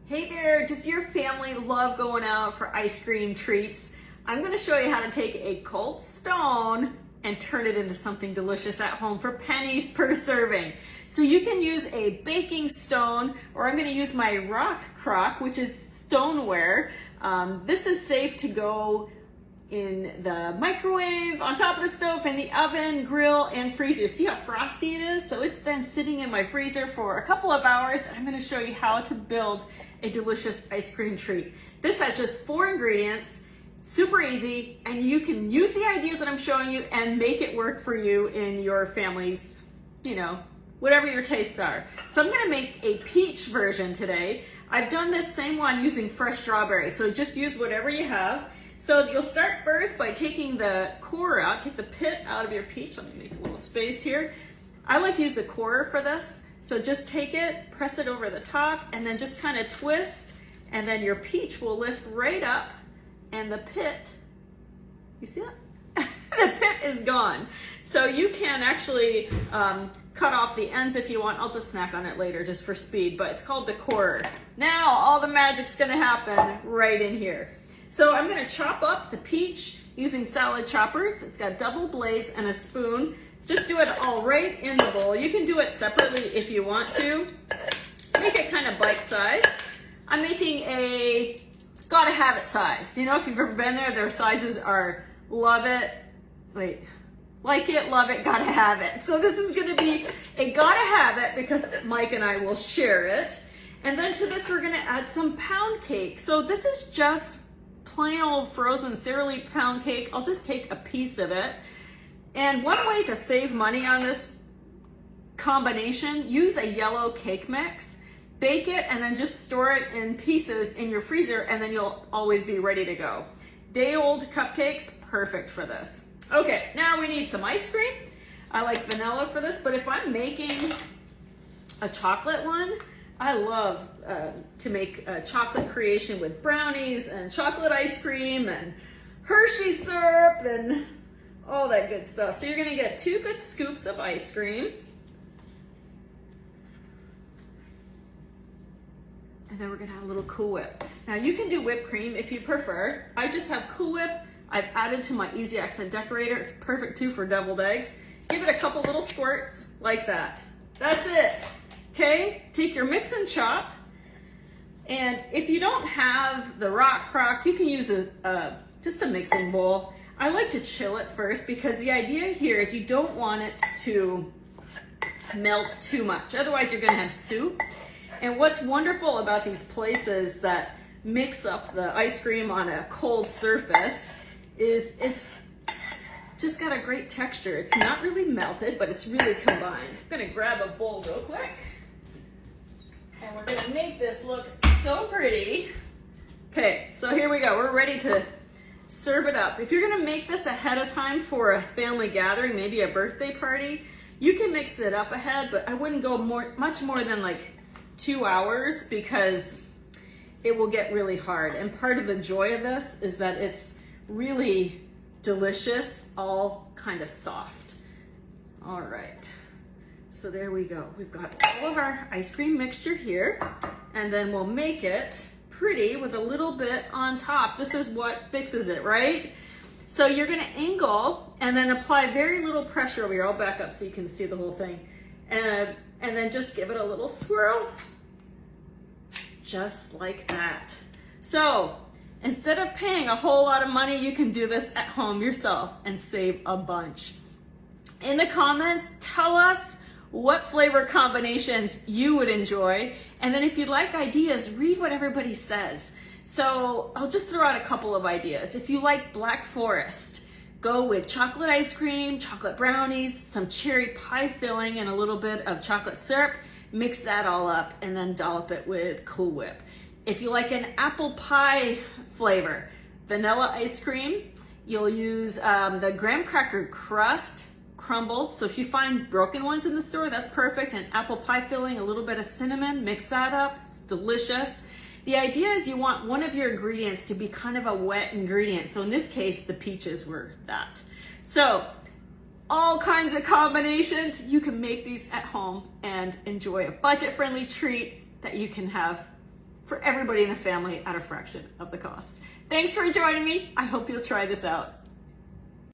Hey there, does your family love going out for ice cream treats? I'm going to show you how to take a cold stone and turn it into something delicious at home for pennies per serving. So you can use a baking stone, or I'm going to use my rock crock, which is stoneware. This is safe to go in the microwave, on top of the stove, in the oven, grill, and freezer. See how frosty it is? So it's been sitting in my freezer for a couple of hours. I'm going to show you how to build a delicious ice cream treat. This has just 4 ingredients, super easy, and you can use the ideas that I'm showing you and make it work for you in your family's, whatever your tastes are. So I'm gonna make a peach version today. I've done this same one using fresh strawberries, so just use whatever you have. So you'll start first by taking the core out, take the pit out of your peach. Let me make a little space here. I like to use the core for this. So just take it, press it over the top, and then just kind of twist, and then your peach will lift right up, and the pit, you see that? The pit is gone. So you can actually cut off the ends if you want. I'll just snack on it later just for speed, but it's called the core. Now all the magic's gonna happen right in here. So I'm gonna chop up the peach using salad choppers. It's got double blades and a spoon. Just do it all right in the bowl. You can do it separately if you want to. Make it kind of bite-sized. I'm making a gotta have it size. If you've ever been there, their sizes are love it, like it, love it, gotta have it. So this is gonna be a gotta have it because Mike and I will share it. And then to this, we're gonna add some pound cake. So this is just plain old frozen Sara Lee pound cake. I'll just take a piece of it. And one way to save money on this combination, use a yellow cake mix, bake it, and then just store it in pieces in your freezer, and then you'll always be ready to go. Day-old cupcakes, perfect for this. Okay, now we need some ice cream. I like vanilla for this, but if I'm making a chocolate one, I love to make a chocolate creation with brownies and chocolate ice cream and Hershey syrup and all that good stuff. So you're gonna get 2 good scoops of ice cream. And then we're gonna have a little Cool Whip. Now you can do whipped cream if you prefer. I just have Cool Whip. I've added to my Easy Accent Decorator. It's perfect too for deviled eggs. Give it a couple little squirts like that. That's it, okay? Take your mix and chop. And if you don't have the rock crock, you can use just a mixing bowl. I like to chill it first because the idea here is you don't want it to melt too much. Otherwise you're gonna have soup. And what's wonderful about these places that mix up the ice cream on a cold surface is it's just got a great texture. It's not really melted, but it's really combined. I'm gonna grab a bowl real quick. And we're gonna make this look so pretty. Okay, so here we go. We're ready to serve it up. If you're gonna make this ahead of time for a family gathering, maybe a birthday party, you can mix it up ahead, but I wouldn't go much more than like 2 hours because it will get really hard. And part of the joy of this is that it's really delicious, all kind of soft. All right, so there we go. We've got all of our ice cream mixture here, and then we'll make it pretty with a little bit on top. This is what fixes it, right? So you're gonna angle and then apply very little pressure over here. I'll back up so you can see the whole thing. And then just give it a little swirl, just like that. So instead of paying a whole lot of money, you can do this at home yourself and save a bunch. In the comments, tell us what flavor combinations you would enjoy. And then if you'd like ideas, read what everybody says. So I'll just throw out a couple of ideas. If you like Black Forest, go with chocolate ice cream, chocolate brownies, some cherry pie filling, and a little bit of chocolate syrup. Mix that all up and then dollop it with Cool Whip. If you like an apple pie flavor, vanilla ice cream, you'll use the graham cracker crust crumbled. So if you find broken ones in the store, that's perfect. And apple pie filling, a little bit of cinnamon, mix that up. It's delicious. The idea is you want one of your ingredients to be kind of a wet ingredient. So in this case, the peaches were that. So all kinds of combinations. You can make these at home and enjoy a budget-friendly treat that you can have for everybody in the family at a fraction of the cost. Thanks for joining me. I hope you'll try this out.